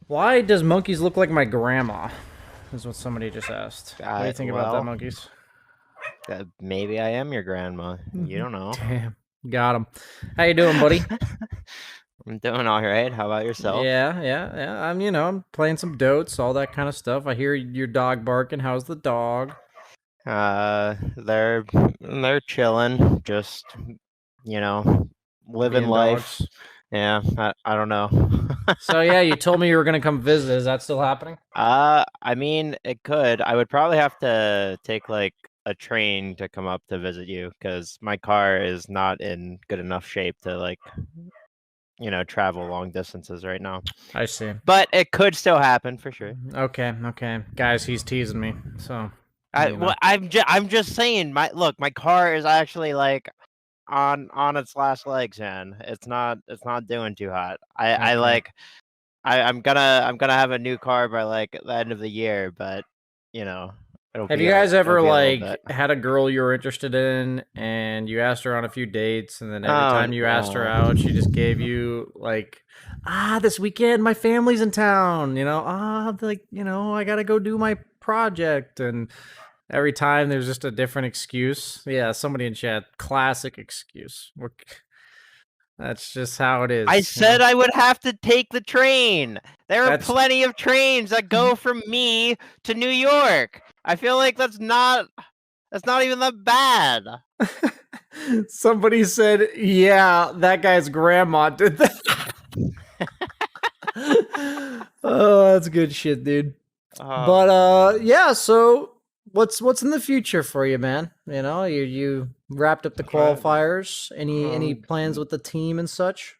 Why does monkeys look like my grandma? Is what somebody just asked. What do you think about that, Well, monkeys? maybe I am your grandma. You don't know. Damn, got him. How you doing, buddy? I'm doing all right. How about yourself? Yeah. I'm playing some Dotes, all that kind of stuff. I hear your dog barking. How's the dog? They're chilling, just you know, living Being life. dogs. Yeah, I don't know. So yeah, you told me you were gonna come visit. Is that still happening? I mean, it could. I would probably have to take like a train to come up to visit you because my car is not in good enough shape to travel long distances right now. I see. But it could still happen for sure. Okay. Guys, he's teasing me. So, I you know. well, I'm just saying. My car is actually like on its last legs, man. It's not doing too hot. Okay. I'm gonna have a new car by like the end of the year, but you know it'll Have be you a guys it'll ever be a little bit. had a girl you were interested in and you asked her on a few dates and then every Oh time you asked her no. out, she just gave you this weekend my family's in town, I got to go do my project and every time there's just a different excuse. Yeah, somebody in chat, classic excuse. That's just how it I is. said I would have to take the train. There are That's plenty of trains that go from me to New York. I feel like that's not even that bad. somebody said, yeah, that guy's grandma did that. Oh, that's good shit, dude. But Oh man. yeah, so what's in the future for you, man? You wrapped up the Uh, qualifiers. Any um, plans with the team and such?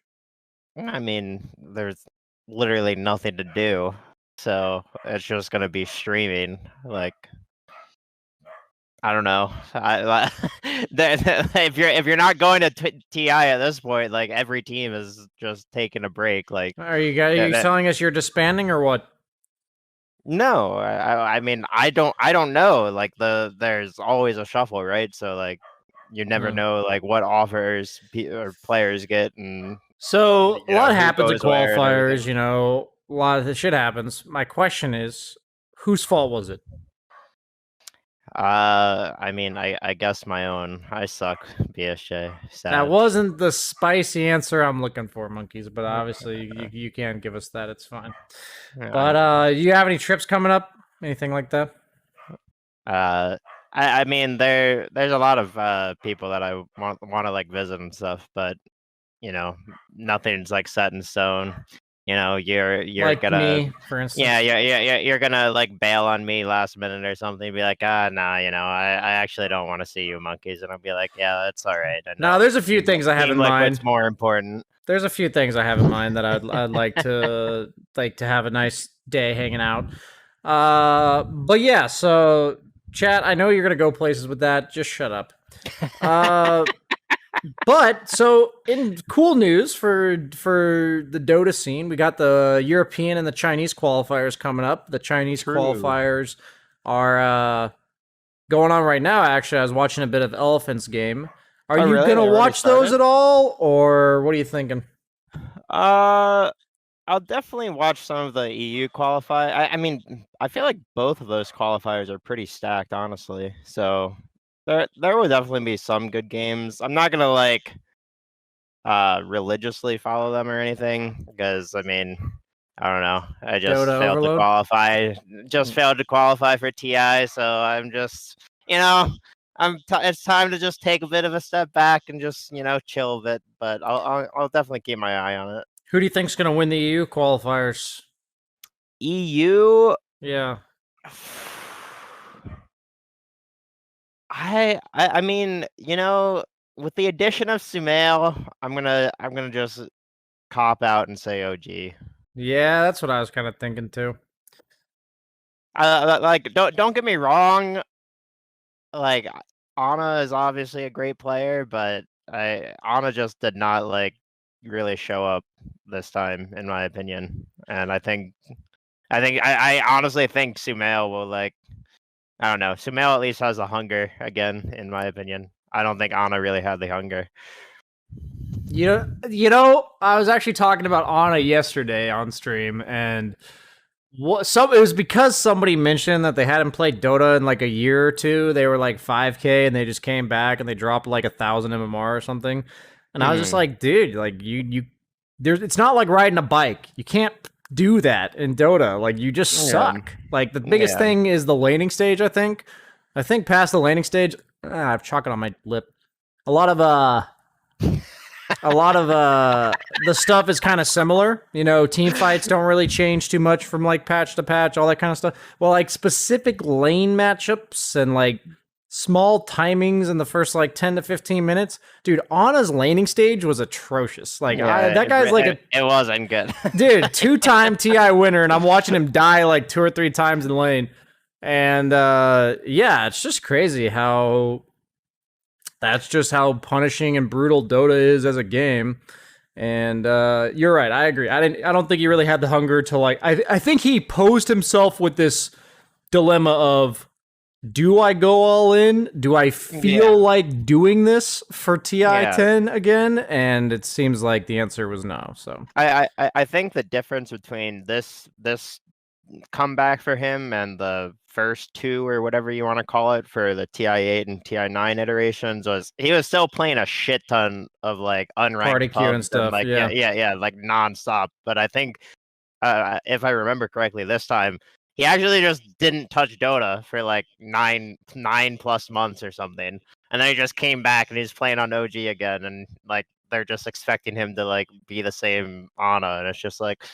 I mean, there's literally nothing to do, so it's just gonna be streaming. Like, I don't know. If you're not going to TI at this point, like every team is just taking a break. Like, Are that, you that telling us you're disbanding or what? no, I mean, I don't know. Like there's always a shuffle, right? So like, you never Hmm. know like what offers or players get, and So a lot who happens at goes where and qualifiers. everything. A lot of the shit happens. My question is, whose fault was it? I mean, I guess my own. I suck, BSJ. That Sad. wasn't the spicy answer I'm looking for, monkeys. But obviously, you can't give us that. It's fine. But I, do you have any trips coming up? Anything like that? uh, I mean, there's a lot of people that I want to like visit and stuff, but you know, nothing's like set in stone. You're Like gonna, me, for yeah, instance. yeah, you're gonna like bail on me last minute or something. Be like, nah, I actually don't want to see you monkeys, and I'll be like, yeah, that's all right. I Now, know. there's a few things I have Seem in like what's mind. more important. There's a few things I have in mind that I'd like to have a nice day hanging out. But yeah, so chat, I know you're gonna go places with that. Just shut up. Uh, but so in cool news for the Dota scene, we got the European and the Chinese qualifiers coming up. The Chinese True. qualifiers are going on right now. Actually, I was watching a bit of Elephant's game. Are Oh, you really? gonna They already watch those started? at all, or what are you thinking? Uh, I'll definitely watch some of the EU qualify. I mean, I feel like both of those qualifiers are pretty stacked, honestly. So there will definitely be some good games. I'm not gonna like religiously follow them or anything because I mean, I don't know. I just Dota failed to Overload? qualify. Just Mm. failed to qualify for TI, so I'm just you know. It's time to just take a bit of a step back and just chill a bit, but I'll definitely keep my eye on it. Who do you think's gonna win the EU qualifiers? EU, Yeah, I mean, with the addition of Sumail, I'm gonna just cop out and say OG. yeah, that's what I was kind of thinking too. Like don't get me wrong, like Ana is obviously a great player, but Ana just did not like really show up this time, in my opinion. And I honestly think Sumail will like I don't know. Sumail at least has the hunger again, in my opinion. I don't think Ana really had the hunger. I was actually talking about Ana yesterday on stream, and it was because somebody mentioned that they hadn't played Dota in like a year or two. They were like 5K, and they just came back and they dropped like 1,000 MMR or something. And I was just Mhm. like, dude, like there's it's not like riding a bike. You can't do that in Dota. Like you just Yeah. suck. Like the biggest Yeah. thing is the laning stage. I think past the laning stage, I have chocolate on my lip. A lot of the stuff is kind of similar. Team fights don't really change too much from like patch to patch, all that kind of stuff. Well, like specific lane matchups and like small timings in the first like 10 to 15 minutes. Dude, Ana's laning stage was atrocious. Like that guy's like it wasn't good. dude, 2-time TI winner, and I'm watching him die like 2 or 3 times in lane. And yeah, it's just crazy how that's just how punishing and brutal Dota is as a game. And you're right, I agree. I don't think he really had the hunger to like I think he posed himself with this dilemma of, do I go all in? Do I feel like doing this for TI-10 again? And it seems like the answer was no. So I think the difference between this comeback for him and the first two or whatever you want to call it for the TI-8 and TI-9 iterations was he was still playing a shit ton of like unranked party queue and pubs stuff. like yeah, like nonstop. But I think if I remember correctly, this time he actually just didn't touch Dota for like nine plus months or something, and then he just came back and he's playing on OG again, and like they're just expecting him to like be the same Ana, and it's just like,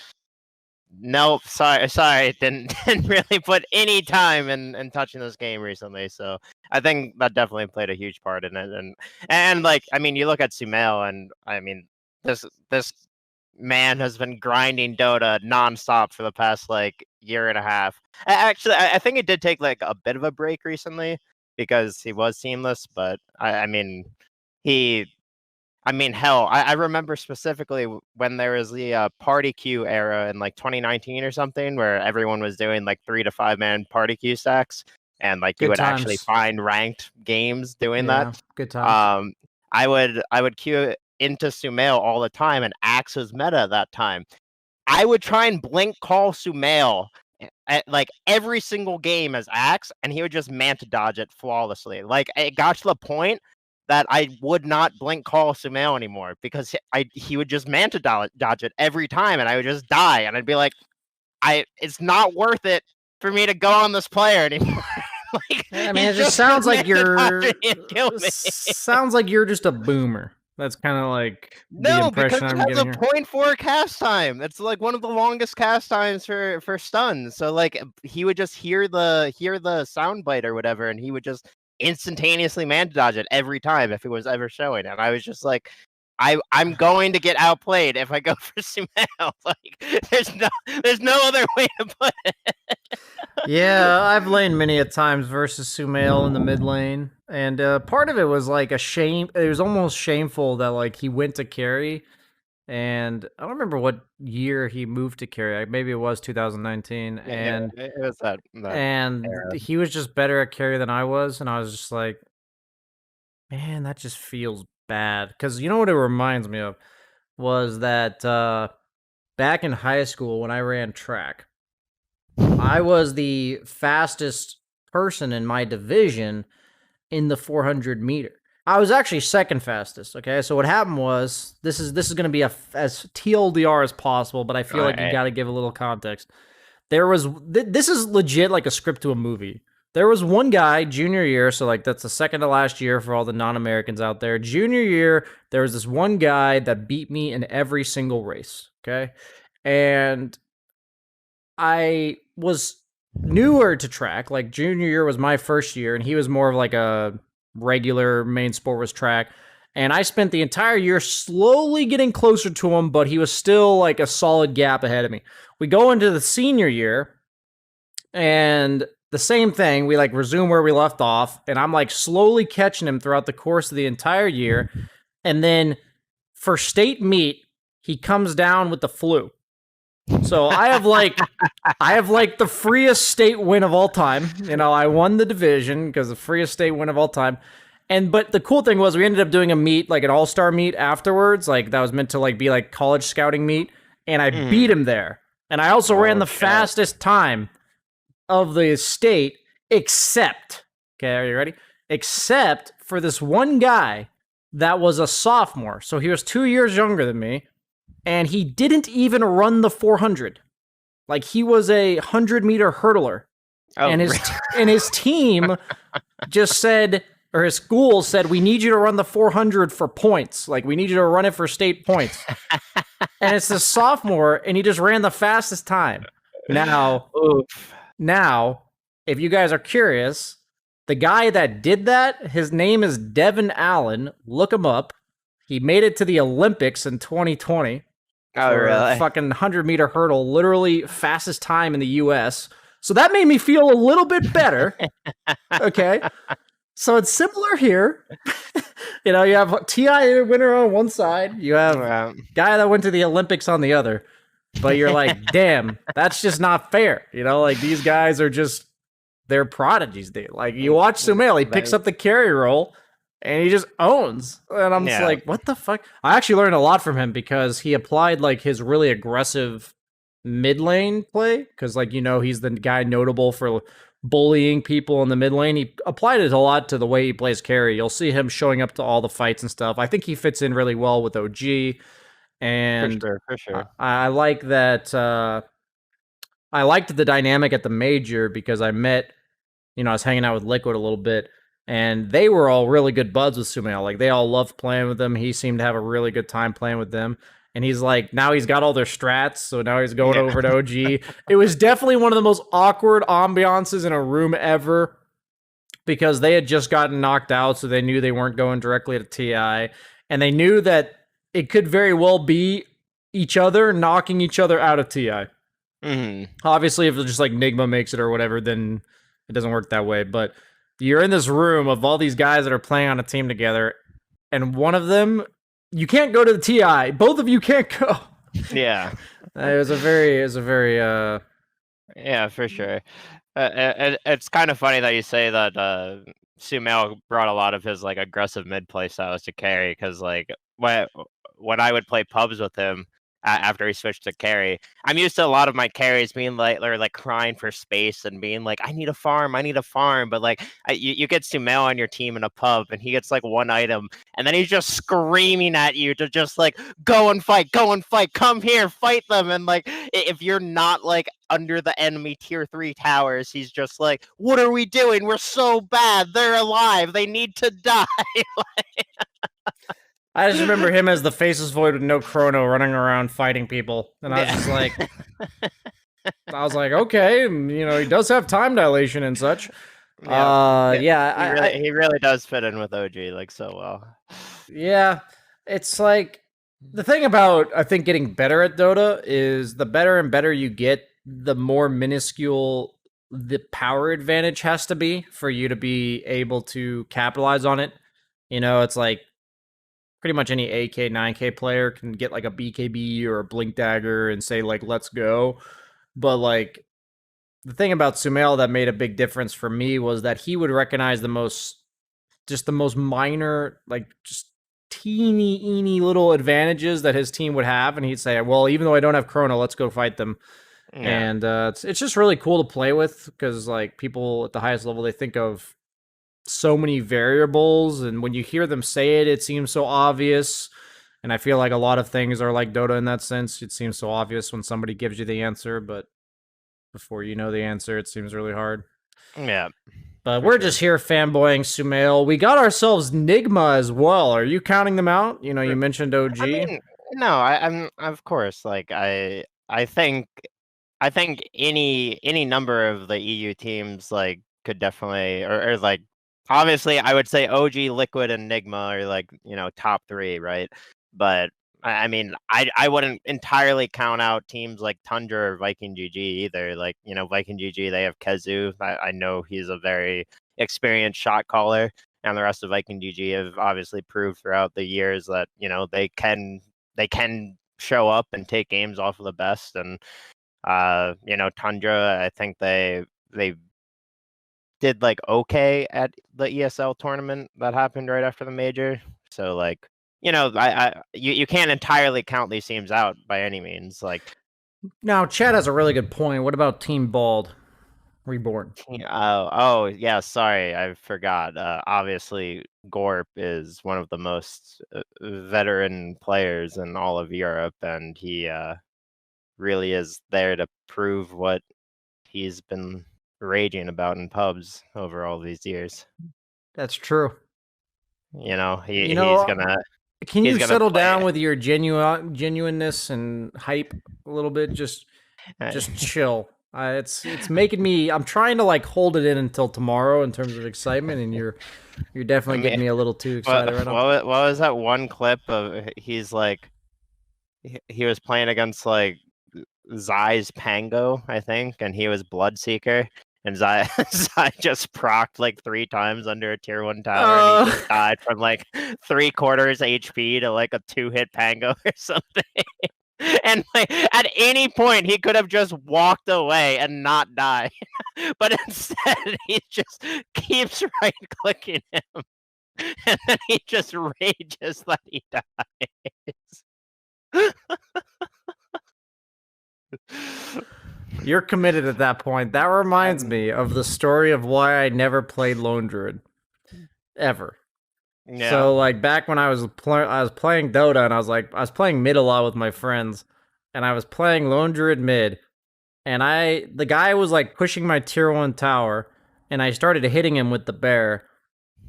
nope, sorry, didn't really put any time in touching this game recently. So I think that definitely played a huge part in it, and like I mean, you look at Sumail, and I mean this man has been grinding Dota nonstop for the past like year and a half. Actually, I think it did take like a bit of a break recently because he was seamless, but I mean, hell, I remember specifically when there was the party queue era in like 2019 or something, where everyone was doing like 3 to 5 man party queue stacks, and like you Good would actually times. find ranked games doing Yeah, that. good times. I would queue into Sumail all the time, and Axe was meta at that time. I would try and blink call Sumail at like every single game as Axe, and he would just manta dodge it flawlessly. Like it got to the point that I would not blink call Sumail anymore because he would just manta dodge it every time, and I would just die, and I'd be like, it's not worth it for me to go on this player anymore. Like, I mean, it just sounds like you're just a boomer. That's kind of like the impression I'm getting. No, because it has a 0.4 cast time. It's like one of the longest cast times for stuns. So like he would just hear the soundbite or whatever, and he would just instantaneously manta dodge it every time if it was ever showing. And I was just like, I'm going to get outplayed if I go for Sumail. Like there's no other way to put it. Yeah, I've laned many a times versus Sumail in the mid lane, and part of it was like a shame. It was almost shameful that like he went to carry, and I don't remember what year he moved to carry. Maybe it was 2019, and it was that and era. he was just better at carry than I was, and I was just like, man, that just feels bad. Because you know what it reminds me of was that back in high school when I ran track, I was the fastest person in my division in the 400 meter. I was actually second fastest. Okay, so what happened was this is going to be as TLDR as possible, but I feel like you got to give a little context. There was this is legit like a script to a movie. There was one guy junior year, so like that's the second to last year for all the non-Americans out there. Junior year, there was this one guy that beat me in every single race. Okay, and I was newer to track. Like junior year was my first year, and he was more of like a regular main sport was track. And I spent the entire year slowly getting closer to him, but he was still like a solid gap ahead of me. We go into the senior year, and the same thing. We like resume where we left off, and I'm like slowly catching him throughout the course of the entire year. And then for state meet, he comes down with the flu. So I have like the freest state win of all time. I won the division because the freest state win of all time. But the cool thing was we ended up doing a meet, like an all-star meet afterwards, like that was meant to like be like college scouting meet, and I beat Mhm. him there. And I also ran Oh the shit. fastest time of the state, except, okay, are you ready? Except for this one guy that was a sophomore. So he was 2 years younger than me, and he didn't even run the 400. Like he was a 100-meter hurdler. Oh, And his team just said, or his school said, we need you to run the 400 for points. Like we need you to run it for state points. And it's the sophomore, and he just ran the fastest time. Now, oof. now, if you guys are curious, the guy that did that, his name is Devin Allen. Look him up. He made it to the Olympics in 2020 Oh, for a really? fucking 100-meter hurdle, literally fastest time in the US. So that made me feel a little bit better. Okay. So it's similar here. You know, you have TI winner on one side, you have Yeah. guy that went to the Olympics on the other. But you're like, damn, that's just not fair. You know, like these guys are just they're prodigies, dude. Like you watch Sumail, he picks up the carry role and he just owns. And I'm just Yeah. like, what the fuck? I actually learned a lot from him because he applied like his really aggressive mid lane play. Because like he's the guy notable for bullying people in the mid lane. He applied it a lot to the way he plays carry. You'll see him showing up to all the fights and stuff. I think he fits in really well with OG. For And sure, for sure. I like that. I liked the dynamic at the major because I met, I was hanging out with Liquid a little bit, and they were all really good buds with Sumail. Like they all loved playing with him. He seemed to have a really good time playing with them. And he's like, now he's got all their strats, so now he's going Yeah. over to OG. It was definitely one of the most awkward ambiances in a room ever because they had just gotten knocked out, so they knew they weren't going directly to TI, and they knew that it could very well be each other knocking each other out of TI. Mhm. Obviously, if it's just like Nigma makes it or whatever, then it doesn't work that way. But you're in this room of all these guys that are playing on a team together, and one of them, you can't go to the TI. Both of you can't go. Yeah. It was a very Yeah, for sure. It's kind of funny that you say that Sumail brought a lot of his like aggressive mid play styles to carry because like when I would play pubs with him after he switched to carry, I'm used to a lot of my carries being like they're like crying for space and being like I need a farm, I need a farm. But like you get Sumail on your team in a pub and he gets like one item and then he's just screaming at you to just like go and fight, come here, fight them. And like if you're not like under the enemy tier 3 towers, he's just like, what are we doing? We're so bad. They're alive. They need to die. I just remember him as the faceless void with no chrono running around fighting people. And I was just like, okay, he does have time dilation and such. Yeah, Yeah, he really does fit in with OG like so well. yeah, it's like the thing about I think getting better at Dota is the better and better you get, the more minuscule the power advantage has to be for you to be able to capitalize on it. It's like pretty much any 8K, 9K player can get like a BKB or a Blink Dagger and say like let's go. But like the thing about Sumail that made a big difference for me was that he would recognize the most minor, like just teeny little advantages that his team would have, and he'd say, "Well, even though I don't have Chrono, let's go fight them." Yeah. And it's just really cool to play with because like people at the highest level, they think of so many variables, and when you hear them say it, it seems so obvious. And I feel like a lot of things are like Dota in that sense. It seems so obvious when somebody gives you the answer, but before you know the answer, it seems really hard. Yeah. But For we're sure. just here fanboying Sumail. We got ourselves Nigma as well. Are you counting them out? You mentioned OG. I mean, no, I'm of course like I think any number of the EU teams like could definitely or like obviously I would say OG, Liquid, and Nigma are like top 3, right? But I mean I wouldn't entirely count out teams like Tundra or Viking GG either. Like Viking GG, they have Kezu. I know he's a very experienced shot caller, and the rest of Viking GG have obviously proved throughout the years that they can show up and take games off of the best. And Tundra, I think they did like okay at the ESL tournament that happened right after the major. So like, you can't entirely count these teams out by any means. Like, Now, Chad has a really good point. What about Team Bald Reborn? oh yeah, sorry, I forgot. Obviously, Gorp is one of the most veteran players in all of Europe, and he really is there to prove what he's been raging about in pubs over all these years. That's true. You know, You he's know, gonna can he's you gonna settle play. down with your genuineness and hype a little bit? Just chill. It's making me. I'm trying to like hold it in until tomorrow in terms of excitement, and you're I definitely mean, getting me a little too what excited right now. what was that one clip of he's like he was playing against like Zai's Pango, I think, and he was Bloodseeker, and Zai Zai just procced like 3 times under a tier 1 tower, and he just died from like 3/4 HP to like a 2-hit Pango or something. And like at any point he could have just walked away and not die, but instead he just keeps right clicking him, and then he just rages that he dies. You're committed at that point. That reminds me of the story of why I never played Lone Druid ever. Yeah. So like back when I was playing Dota, and I was playing mid a lot with my friends, and I was playing Lone Druid mid, and the guy was like pushing my tier 1 tower, and I started hitting him with the bear,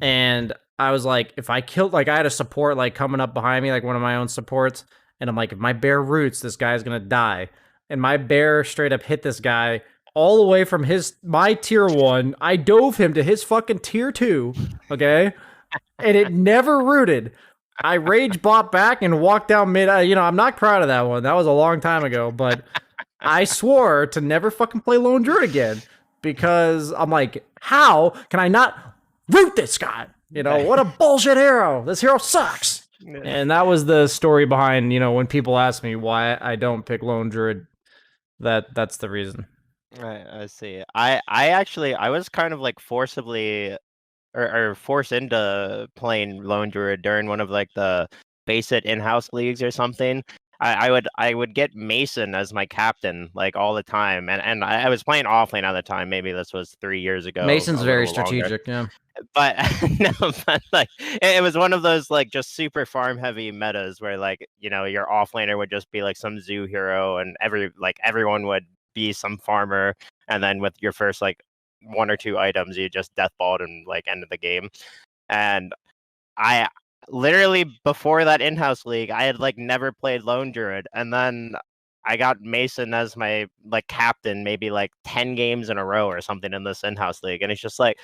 and I was like, if I killed, like I had a support like coming up behind me, like one of my own supports, and I'm like, if my bear roots, this guy's gonna die. And my bear straight up hit this guy all the way from my tier 1. I dove him to his fucking tier 2, okay? And it never rooted. I rage bought back and walked down mid. I'm not proud of that one. That was a long time ago, but I swore to never fucking play Lone Druid again because I'm like, how can I not root this guy? What a bullshit hero. This hero sucks. And that was the story behind, when people ask me why I don't pick Lone Druid, that's the reason. I see. I was kind of like forcibly or forced into playing Lone Druid during one of like the basic in-house leagues or something. I would get Mason as my captain like all the time, and I was playing offlane at the time. Maybe this was 3 years ago. Mason's a very little longer. strategic, yeah. But no, but like it was one of those like just super farm heavy metas where like your offlaner would just be like some zoo hero, and everyone would be some farmer, and then with your first like 1 or 2 items you just deathballed and like ended the game. And I literally before that in-house league I had like never played Lone Druid, and then I got Mason as my like captain maybe like 10 games in a row or something in this in-house league, and it's just like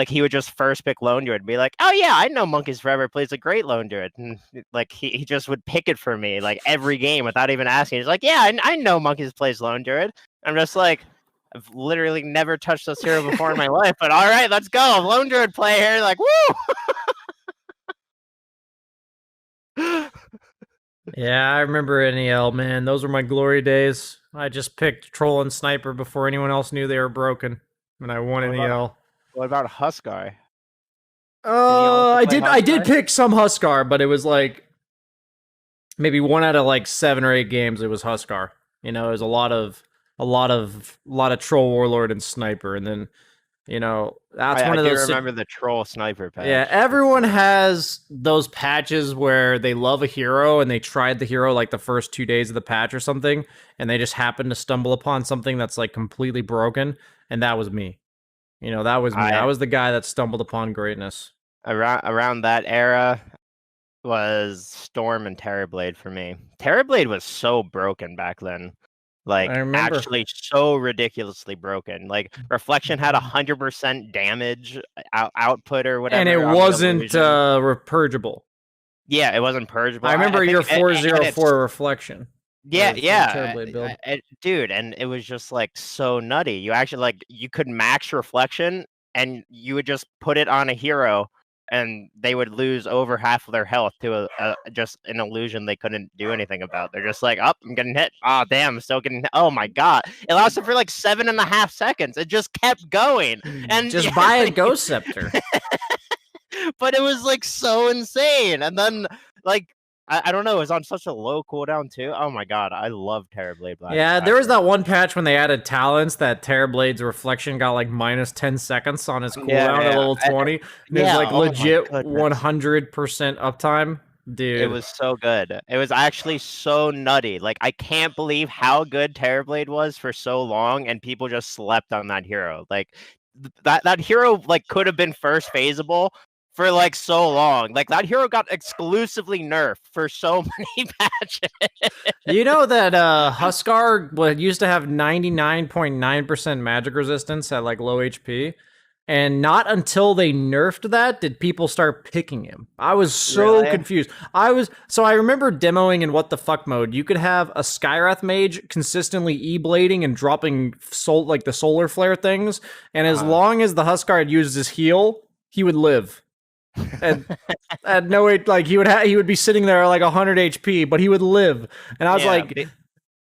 he would just first pick Lone Druid and be like, oh yeah, I know Monkeys Forever plays a great Lone Druid, and like he just would pick it for me like every game without even asking. He's like, yeah, I know Monkeys plays Lone Druid. I'm just like, I've literally never touched this hero before in my life, but all right, let's go. Lone Druid player, like, woo! Yeah, I remember NEL, man. Those were my glory days. I just picked Troll and Sniper before anyone else knew they were broken, and I won NEL. What about Huskar? I did pick some Huskar, but it was like maybe 1 out of like 7 or 8 games it was Huskar. It was a lot of Troll Warlord and Sniper, and then that's one of those. I remember the Troll Sniper patch. Yeah, everyone has those patches where they love a hero and they tried the hero like the first 2 days of the patch or something, and they just happen to stumble upon something that's like completely broken, and that was me. That was me. I was the guy that stumbled upon greatness. Around that era was Storm and Terrorblade for me. Terrorblade was so broken back then. Like, actually so ridiculously broken. Like, Reflection had 100% damage output or whatever. And it wasn't purgeable. Yeah, it wasn't purgeable. I remember your 404 Reflection. Yeah. Dude, and it was just, like, so nutty. You actually, like, you could max Reflection, and you would just put it on a hero, and they would lose over half of their health to just an illusion they couldn't do anything about. They're just like, oh, I'm getting hit. Oh, damn, I'm still getting hit. Oh my god. It lasted for like 7.5 seconds. It just kept going. And Just buy a Ghost Scepter. but it was like so insane. And then like I don't know, it was on such a low cooldown too. Oh my god, I love Terrorblade Black. Yeah, there was that one patch when they added talents that Terrorblade's reflection got like minus 10 seconds on his cooldown at level 20. And it was like legit 100% uptime. Dude. It was so good. It was actually so nutty. Like, I can't believe how good Terrorblade was for so long, and people just slept on that hero. Like, that hero like could have been first phaseable for like so long. Like, that hero got exclusively nerfed for so many patches. You know that Huskar used to have 99.9% magic resistance at like low HP, and not until they nerfed that did people start picking him. I was so confused. I remember demoing in what the fuck mode. You could have a Skywrath mage consistently e-blading and dropping the solar flare things, and as long as the Huskar had used his heal, he would live. And at no way, like he would be sitting there at like 100 HP, but he would live. And I was like,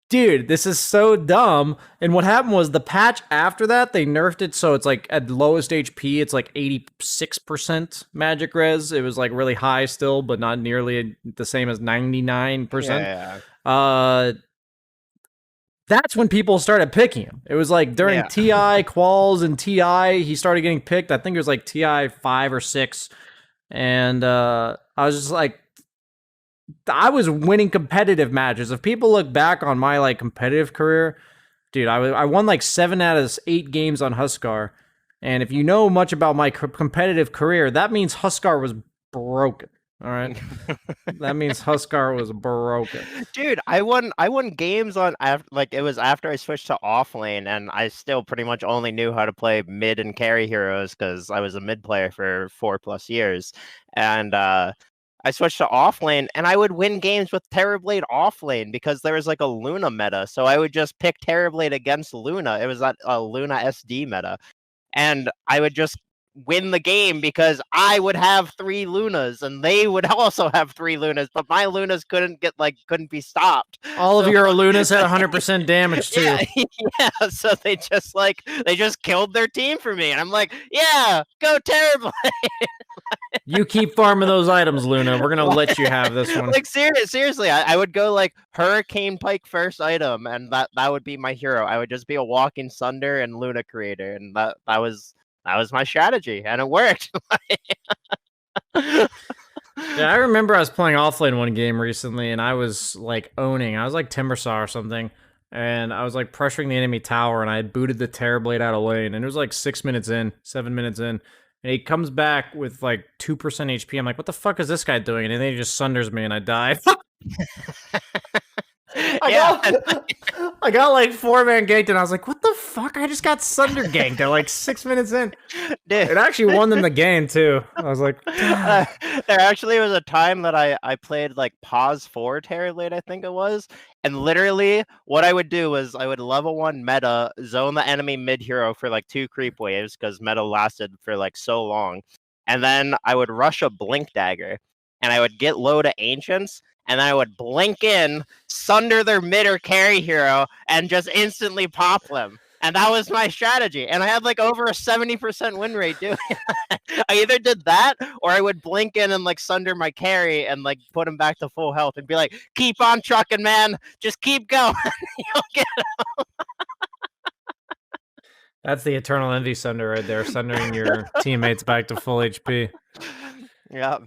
dude, this is so dumb. And what happened was the patch after that, they nerfed it so it's like at lowest HP, it's like 86% magic res. It was like really high still, but not nearly the same as 99%. That's when people started picking him. It was like during TI, Quals, and TI, he started getting picked. I think it was like TI 5 or 6. And I was just like, I was winning competitive matches. If people look back on my like competitive career, dude, I won like 7 out of 8 games on Huskar. And if you know much about my competitive career, that means Huskar was broken. All right, that means Huskar was broken. Dude, I won games on it was after I switched to offlane, and I still pretty much only knew how to play mid and carry heroes because I was a mid player for 4+ years, and I switched to offlane, and I would win games with Terrorblade offlane because there was like a Luna meta, so I would just pick Terrorblade against Luna. It was that Luna SD meta, and I would just win the game because I would have 3 Lunas and they would also have 3 Lunas, but my Lunas couldn't be stopped. All of your Lunas had 100% damage too. Yeah, so they just killed their team for me, and I'm like, yeah, go Terrorblade. You keep farming those items, Luna. We're gonna let you have this one. Like seriously, I would go like Hurricane Pike first item, and that would be my hero. I would just be a walking Sunder and Luna creator, and that was my strategy, and it worked. Yeah, I remember I was playing offlane one game recently, and I was like owning. I was like Timbersaw or something, and I was like pressuring the enemy tower, and I had booted the Terrorblade out of lane, and it was like 7 minutes in, and he comes back with like 2% HP. I'm like, what the fuck is this guy doing? And then he just sunders me, and I die. I got like 4-man ganked, and I was like, what the fuck? I just got sunder ganked at like 6 minutes in. Dude. It actually won them the game too. I was like, there actually was a time that I played like pause 4 Terrorblade, I think it was. And literally what I would do was I would level 1 meta, zone the enemy mid hero for like 2 creep waves because meta lasted for like so long. And then I would rush a blink dagger, and I would get low to ancients, and I would blink in, sunder their mid or carry hero, and just instantly pop them. And that was my strategy. And I had like over a 70% win rate doing that. I either did that, or I would blink in and like sunder my carry and like put him back to full health and be like, keep on trucking, man. Just keep going. You'll get him. That's the Eternal Envy sunder right there, sundering your teammates back to full HP. Yeah.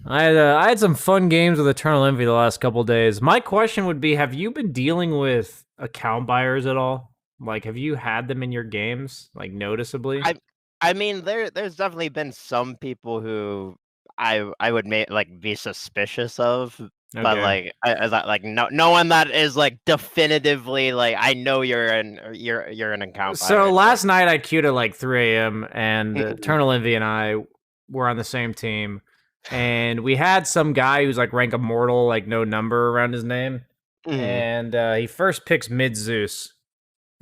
I had some fun games with Eternal Envy the last couple days. My question would be, have you been dealing with account buyers at all? Like, have you had them in your games, like, noticeably? I mean, there's definitely been some people who I would be suspicious of, okay. But like no one that is like definitively like I know you're an account buyer. So last night I queued at like 3 a.m. and Eternal Envy and I were on the same team. And we had some guy who's like rank immortal, like no number around his name. And he first picks mid Zeus.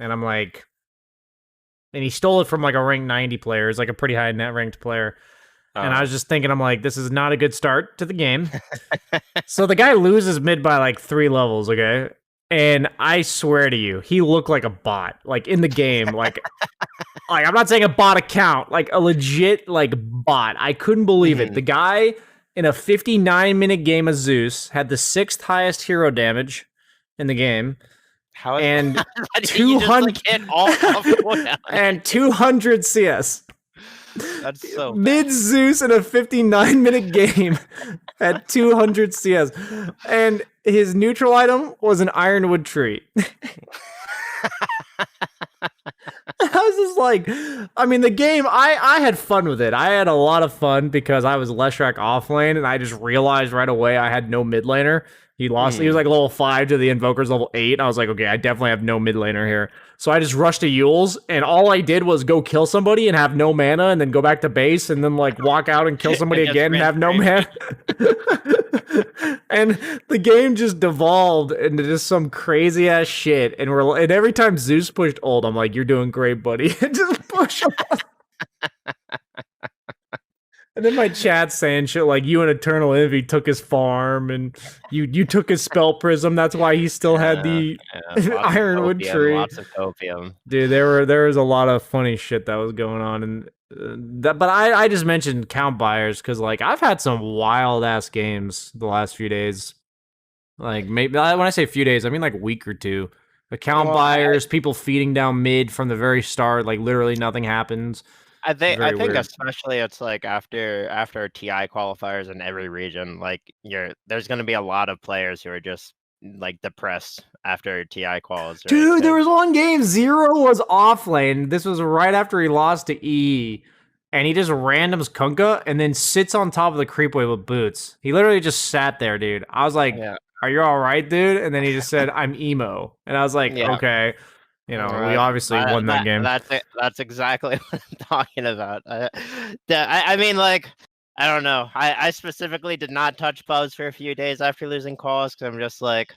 And I'm like, and he stole it from like a rank 90 player. It's like a pretty high net ranked player. And I Oh. was just thinking, I'm like, this is not a good start to the game. So the guy loses mid by like 3 levels, okay? And I swear to you, he looked like a bot, like in the game, like I'm not saying a bot account, like a legit like bot. I couldn't believe it. Mhm. The guy in a 59-minute game of Zeus had the 6th highest hero damage in the game How is and that? You just like 200 hit all off cooldown. and 200 CS. That's so Mid Zeus in a 59-minute game at 200 CS. And his neutral item was an ironwood tree. I was just like, I mean, the game, I had fun with it. I had a lot of fun because I was Leshrac off lane, and I just realized right away I had no mid laner. He lost. He was like level 5 to the Invoker's level 8. And I was like, okay, I definitely have no mid laner here. So I just rushed to Yule's, and all I did was go kill somebody and have no mana, and then go back to base, and then like walk out and kill somebody again and have no mana. And the game just devolved into just some crazy ass shit. And and every time Zeus pushed ult, I'm like, "You're doing great, buddy." Just push him. And then my chat saying shit like, "You and Eternal Envy took his farm, and you took his spell prism. That's why he still had the ironwood tree." Lots of copium. Dude, there was a lot of funny shit that was going on, and but I just mentioned count buyers because like I've had some wild ass games the last few days. Like maybe when I say few days, I mean like a week or two. Account buyers, people feeding down mid from the very start, like literally nothing happens. I think weird. especially it's like after TI qualifiers in every region, like there's gonna be a lot of players who are just like depressed after TI quals. Right? Dude, there was one game, Zero was off lane. This was right after he lost to E. And he just randoms Kunkka and then sits on top of the creep wave with boots. He literally just sat there, dude. I was like, are you all right, dude? And then he just said, I'm emo. And I was like, okay. You know, we obviously won that game. That's exactly what I'm talking about. I mean, like, I don't know. I specifically did not touch pubs for a few days after losing calls because I'm just like,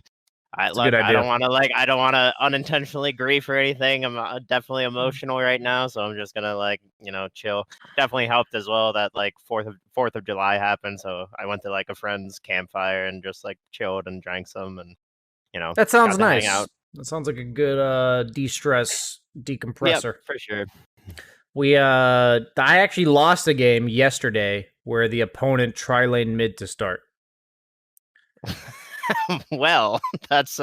I don't want to unintentionally grieve or anything. I'm definitely emotional right now, so I'm just gonna like chill. Definitely helped as well that like 4th of July happened, so I went to like a friend's campfire and just like chilled and drank some, and that sounds nice. That sounds like a good de-stress decompressor. Yep, for sure. I actually lost a game yesterday where the opponent tri-lane mid to start. Well, that's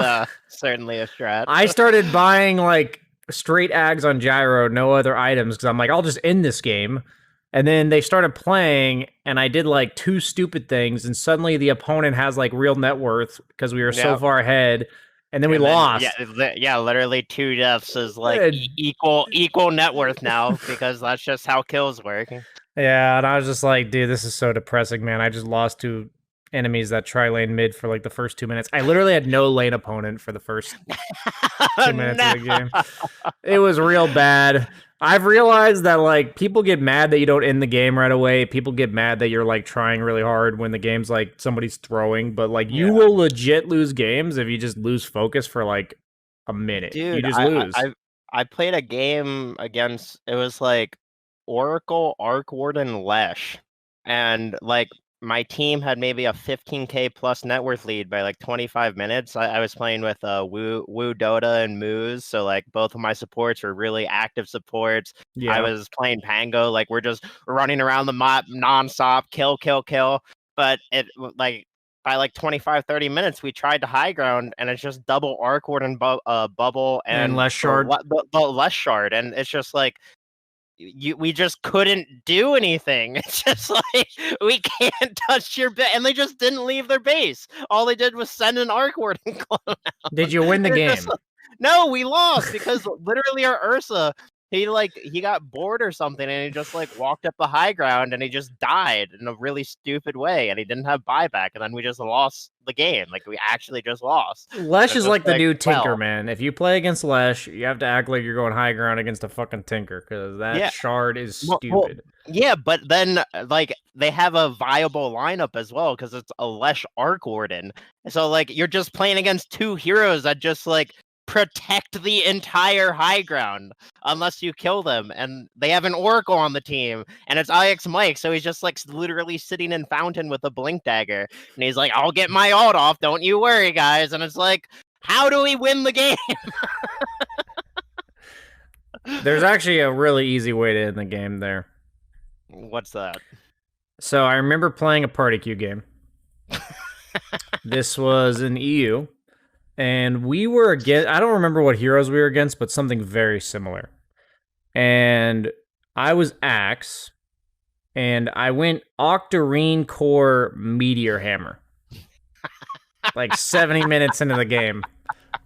certainly a strat. I started buying like straight ags on Gyro, no other items, because I'm like, I'll just end this game. And then they started playing, and I did like 2 stupid things, and suddenly the opponent has like real net worth because we were so far ahead, and then we lost. Yeah, literally 2 deaths is like equal net worth now because that's just how kills work. Yeah, and I was just like, dude, this is so depressing, man. I just lost to enemies that try lane mid for like the first 2 minutes. I literally had no lane opponent for the first 2 minutes of the game. It was real bad. I've realized that like people get mad that you don't end the game right away. People get mad that you're like trying really hard when the game's like somebody's throwing, but like you will legit lose games if you just lose focus for like a minute. Dude, you just lose. I played a game against, it was like Oracle, Arc Warden, Lesh, and like my team had maybe a 15k plus net worth lead by like 25 minutes. I was playing with Woo Dota and Moose, so like both of my supports were really active supports. Yeah. I was playing Pango, like we're just running around the map nonstop, kill. But it like by like 25-30 minutes, we tried to high ground, and it's just double Arc Warden bubble and less shard, the less shard, and it's just like. We just couldn't do anything. It's just like we can't touch your base, and they just didn't leave their base. All they did was send an Arc Warden clone out. Did you win the game? Like, no, we lost because literally our Ursa, he got bored or something, and he just like walked up the high ground, and he just died in a really stupid way, and he didn't have buyback, and then we just lost the game. Like we actually just lost. Lesh is like the new Tinker, man. If you play against Lesh, you have to act like you're going high ground against a fucking Tinker because that shard is stupid. Well, yeah, but then like they have a viable lineup as well because it's a Lesh Arc Warden. So like you're just playing against 2 heroes that just like protect the entire high ground unless you kill them. And they have an Oracle on the team, and it's IX Mike, so he's just like literally sitting in Fountain with a Blink Dagger, and he's like, "I'll get my ult off, don't you worry, guys." And it's like, how do we win the game? There's actually a really easy way to end the game there. What's that? So I remember playing a party queue game. This was in EU, and we were against, I don't remember what heroes we were against, but something very similar. And I was Axe, and I went Octarine Core Meteor Hammer. Like 70 minutes into the game.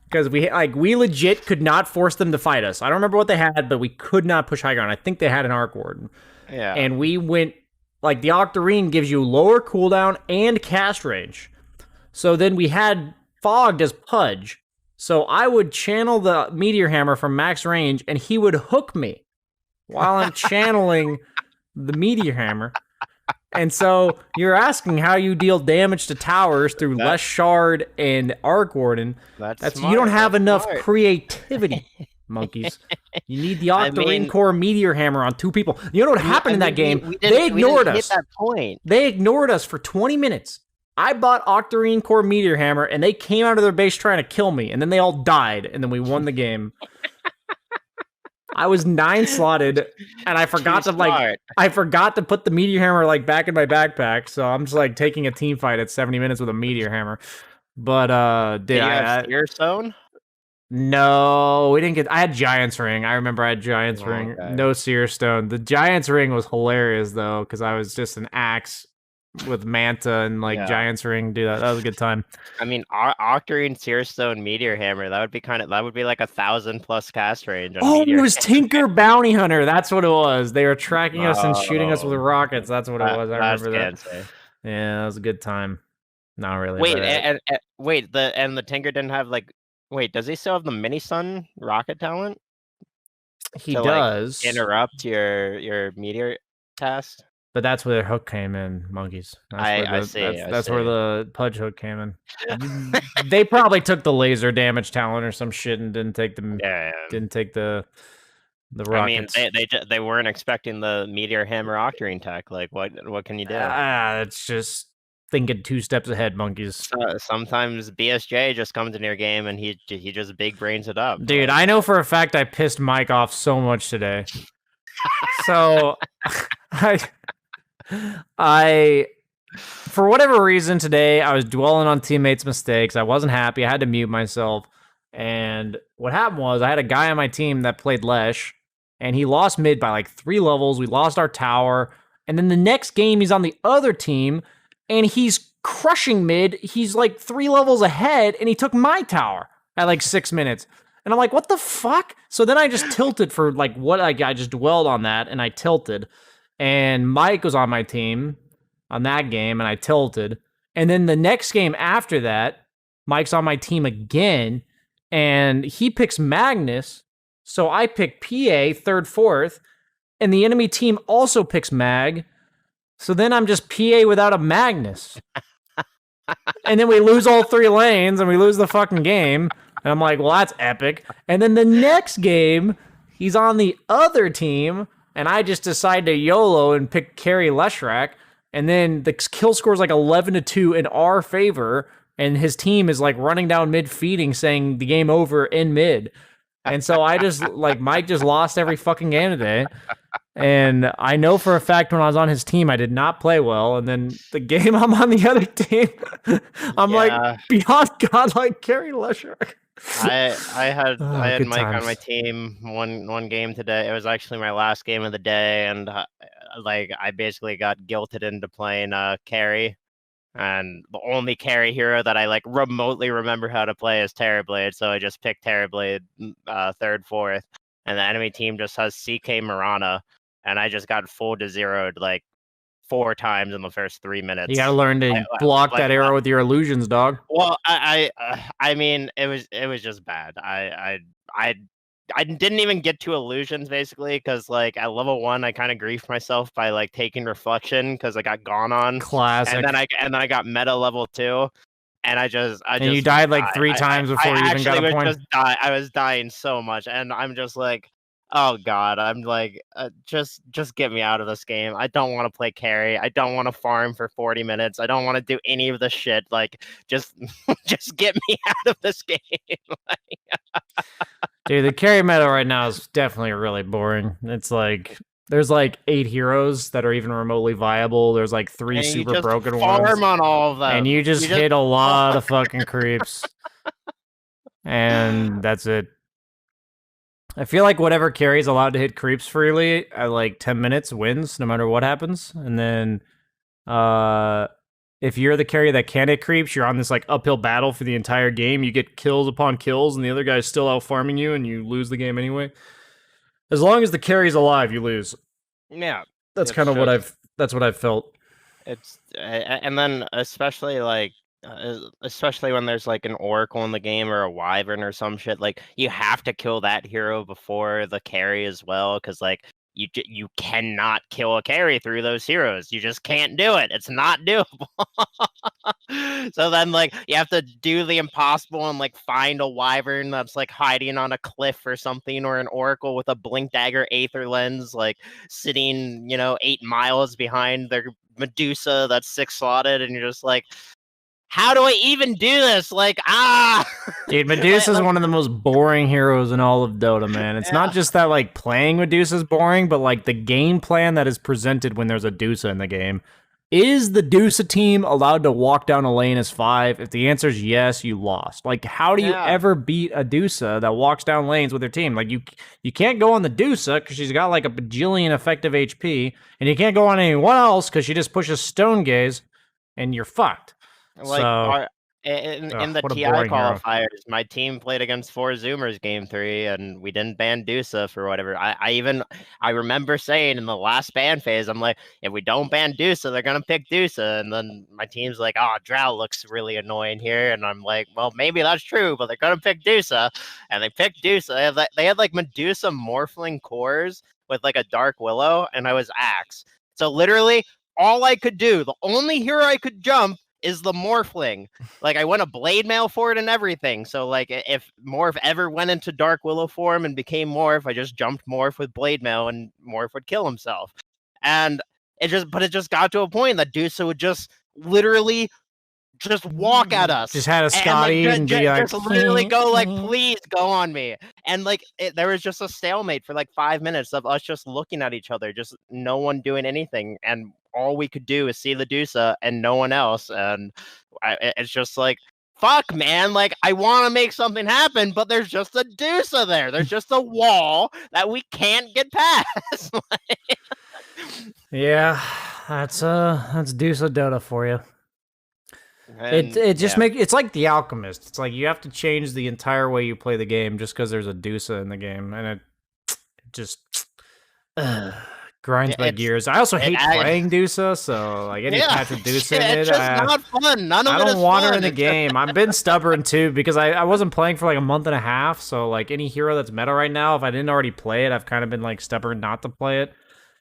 Because we legit could not force them to fight us. I don't remember what they had, but we could not push high ground. I think they had an Arc Ward. Yeah. And we went, like, the Octarine gives you lower cooldown and cast range. So then we had Fogged as Pudge. So I would channel the Meteor Hammer from max range, and he would hook me while I'm channeling the Meteor Hammer. And so you're asking how you deal damage to towers through less shard and Arc Warden. That's smart. You don't have enough creativity, monkeys. You need the Octarine Core Meteor Hammer on 2 people. You know what happened in that game? They ignored us. Hit that point. They ignored us for 20 minutes. I bought Octarine Core Meteor Hammer, and they came out of their base trying to kill me, and then they all died, and then we won the game. I was 9 slotted, and I forgot to put the Meteor Hammer back in my backpack, so I'm just taking a team fight at 70 minutes with a Meteor Hammer. But did you have Seer Stone? No, we didn't get. I had Giant's Ring. I remember I had Giant's Ring. Okay. No Seer Stone. The Giant's Ring was hilarious though, because I was just an Axe with Manta and Giant's Ring. Dude, that was a good time. I mean, Octarine, Seer Stone, Meteor Hammer. That would be like 1,000+ cast range. It was Tinker Bounty Hunter. That's what it was. They were tracking us and shooting us with rockets. That's what it was. I remember that. Yeah, that was a good time. Not really. Wait, the Tinker didn't have Wait, does he still have the Mini Sun rocket talent? He does. Interrupt your meteor task. But that's where the hook came in, monkeys. I see. That's where the Pudge hook came in. They probably took the laser damage talent or some shit and didn't take the rockets. I mean, they weren't expecting the Meteor Hammer Octarine tech. What can you do? It's just thinking 2 steps ahead, monkeys. Sometimes BSJ just comes in your game and he just big brains it up. Dude, I know for a fact I pissed Mike off so much today. So I for whatever reason today, I was dwelling on teammates' mistakes. I wasn't happy. I had to mute myself. And what happened was I had a guy on my team that played Lesh, and he lost mid by 3 levels. We lost our tower. And then the next game, he's on the other team, and he's crushing mid. He's 3 levels ahead, and he took my tower at 6 minutes. And I'm like, what the fuck? So then I just tilted for what I just dwelled on that, and I tilted. And Mike was on my team on that game, and I tilted. And then the next game after that, Mike's on my team again, and he picks Magnus. So I pick PA, 3rd, 4th, and the enemy team also picks Mag. So then I'm just PA without a Magnus. And then we lose all 3 lanes, and we lose the fucking game. And I'm like, well, that's epic. And then the next game, he's on the other team, and I just decide to YOLO and pick Carry Leshrac. And then the kill score is 11-2 in our favor, and his team is running down mid feeding, saying the game over in mid. And so I just, Mike just lost every fucking game today. And I know for a fact when I was on his team, I did not play well. And then the game I'm on the other team, I'm beyond godlike Carry Leshrac. I had Mike on my team one game today. It was actually my last game of the day, and I basically got guilted into playing carry. And the only carry hero that I remotely remember how to play is Terrorblade, so I just picked Terrorblade 3rd, 4th, and the enemy team just has CK Mirana, and I just got full to zeroed 4 times in the first 3 minutes. You gotta learn to block that arrow with your illusions, dog. Well, I mean, it was just bad. I didn't even get to illusions basically because at level 1 I kind of griefed myself by taking reflection because I got gone on. Classic. And then I got meta level 2, and I just And you died like 3 times I before you even got actually a was point. just I was dying so much, and I'm just like, oh god, I'm like, just get me out of this game. I don't want to play carry. I don't want to farm for 40 minutes. I don't want to do any of the shit. Like, just just get me out of this game. Dude, the carry meta right now is definitely really boring. It's like there's like 8 heroes that are even remotely viable. There's like 3 And you super just broken ones. farm on all of And you them. just You just hit a lot farm. of fucking creeps. And that's it. I feel like whatever carries allowed to hit creeps freely at like 10 minutes wins no matter what happens. And then if you're the carry that can hit creeps, you're on this like uphill battle for the entire game. You get kills upon kills, and the other guy's still out farming you, and you lose the game anyway. As long as the carry's alive, you lose. Yeah, That's kind it's of what just I've felt. and then especially like especially when there's like an oracle in the game or a wyvern or some shit, like you have to kill that hero before the carry as well, because like you cannot kill a carry through those heroes. You just can't do it. It's not doable. So then like you have to do the impossible and like find a wyvern that's like hiding on a cliff or something, or an oracle with a blink dagger aether lens like sitting 8 miles behind their Medusa that's 6 slotted, and you're just like, how do I even do this? Like, Dude, like, Medusa's like, one of the most boring heroes in all of Dota, man. It's not yeah, just that like playing Medusa's boring, but like the game plan that is presented when there's a Dusa in the game. Is the Dusa team allowed to walk down a lane as 5? If the answer is yes, you lost. Like, how do you yeah. ever beat a Dusa that walks down lanes with their team? Like, you can't go on the Dusa because she's got like a bajillion effective HP, and you can't go on anyone else because she just pushes Stone Gaze, and you're fucked. Like So, our in the what a TI boring hero. qualifiers, my team played against 4 Zoomers game 3, and we didn't ban Dusa for whatever. I remember saying in the last ban phase, I'm like, if we don't ban Dusa, they're gonna pick Dusa, and then my team's like, oh, Drow looks really annoying here, and I'm like, well, maybe that's true, but they're gonna pick Dusa, and they picked Dusa. They had like Medusa Morphling cores with like a Dark Willow, and I was Axe. So literally, all I could do, the only hero I could jump is the Morphling. Like I went a blade mail for it and everything. So like if Morph ever went into Dark Willow form and became Morph, I just jumped Morph with blade mail and Morph would kill himself. And it just got to a point that Dusa would just literally just walk at us Just had a and like Scotty and be like, just literally go like, please go on me. And like there was just a stalemate for like 5 minutes of us just looking at each other, just no one doing anything, and all we could do is see the Dusa and no one else. And it's just like, fuck, man, like I want to make something happen, but there's just a Dusa there. There's just a wall that we can't get past. yeah, that's Dusa Dota for you. And It just yeah. it's like The Alchemist. It's like you have to change the entire way you play the game just because there's a Dusa in the game, and it just grinds my It's gears. I also it, hate playing Dusa, so like any yeah, patch with Dusa in it's it, just not fun. None of I it don't is want her fun. in the game. I've been stubborn too because I wasn't playing for like a month and a half. So like any hero that's meta right now, if I didn't already play it, I've kind of been like stubborn not to play it.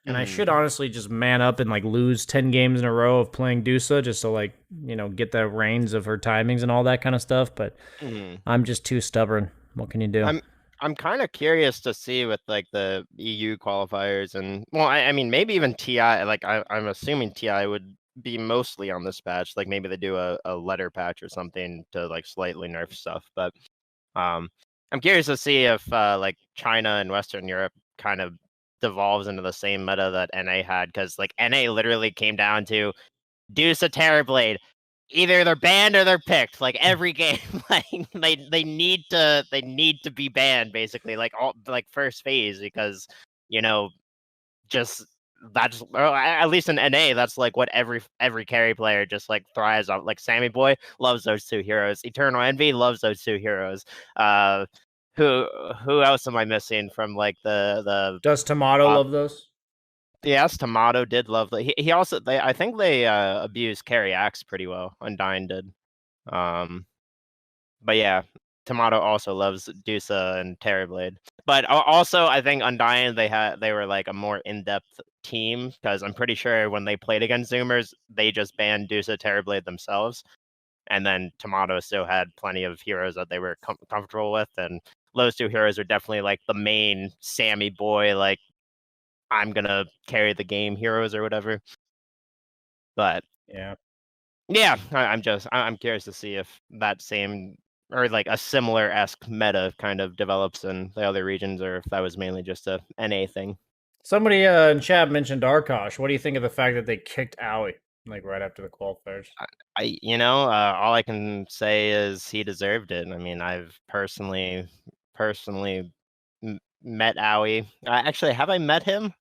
And I should honestly just man up and like lose 10 games in a row of playing Dusa just to like, get the reins of her timings and all that kind of stuff. But I'm just too stubborn. What can you do? I'm kind of curious to see with like the EU qualifiers and well, I mean maybe even TI. Like I'm assuming TI would be mostly on this patch. Like maybe they do a letter patch or something to like slightly nerf stuff. But um, I'm curious to see if like China and Western Europe kind of devolves into the same meta that NA had, because like NA literally came down to Deuce a Terrorblade. Either they're banned or they're picked. Like every game, like they need to be banned basically. Like all like first phase, because you know just that's at least in NA that's like what every carry player just like thrives on. Like Sammy Boy loves those 2 heroes. Eternal Envy loves those 2 heroes. Uh, who else am I missing from like the Does Tomato top? love those? Yes, Tomato did love the he also I think they abused Carry Axe pretty well. Undyne did. Um but yeah, Tomato also loves Dusa and Terrorblade. But also I think Undyne they were like a more in-depth team, because I'm pretty sure when they played against Zoomers, they just banned Dusa Terrorblade themselves. And then Tomato still had plenty of heroes that they were comfortable with, and those two heroes are definitely like the main Sammy boy, like I'm gonna carry the game heroes or whatever. But Yeah. yeah, I'm curious to see if that same or like a similar esque meta kind of develops in the other regions, or if that was mainly just a NA thing. Somebody in chat mentioned Arkosh. What do you think of the fact that they kicked Owie like right after the qualifiers? All I can say is he deserved it. I mean, I've personally met Owie. Actually, have I met him?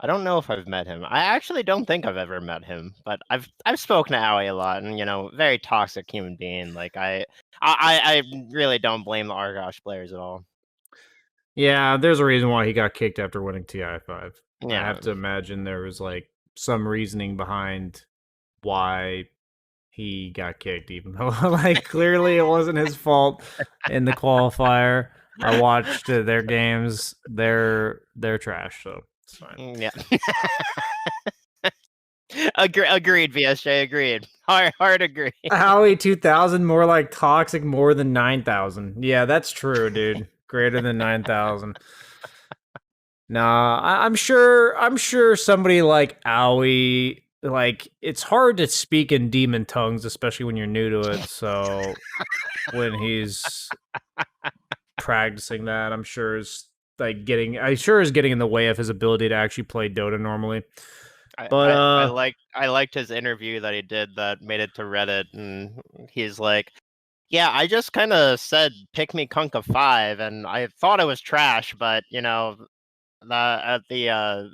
I don't know if I've met him. I actually don't think I've ever met him, but I've spoken to Owie a lot, and very toxic human being. Like I really don't blame the Argosh players at all. Yeah, there's a reason why he got kicked after winning TI5. I Yeah, have to imagine there was like some reasoning behind why he got kicked, even though like clearly it wasn't his fault in the qualifier. I watched their games. They're trash, so it's fine. yeah. Agreed, VSJ. Agreed. Hard agree. Howie 2000 more like toxic more than 9,000. Yeah, that's true, dude. Greater than 9,000. Nah, I'm sure somebody like Owie, like it's hard to speak in demon tongues, especially when you're new to it. So when he's practicing that, I'm sure is getting in the way of his ability to actually play Dota normally. But I liked his interview that he did that made it to Reddit, and he's like, yeah, I just kind of said pick me Kunkka 5, and I thought it was trash, but the at the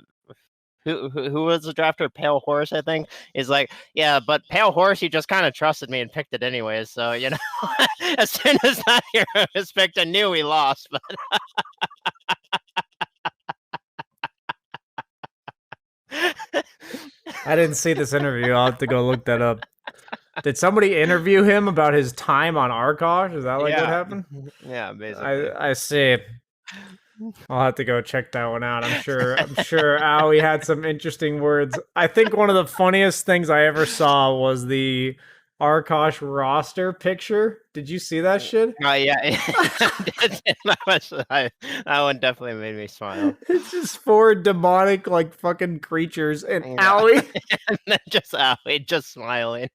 who was the drafter? Pale Horse, I think, is like, yeah, but Pale Horse, he just kind of trusted me and picked it anyways. So as soon as that hero was picked, I knew we lost. But I didn't see this interview. I'll have to go look that up. Did somebody interview him about his time on Arkosh? Is that like what happened? Yeah, basically. I see. I'll have to go check that one out. I'm sure Owie had some interesting words. I think one of the funniest things I ever saw was the Arkosh roster picture. Did you see that shit? Yeah. That one definitely made me smile. It's just 4 demonic like fucking creatures and Owie. And then just Owie just smiling.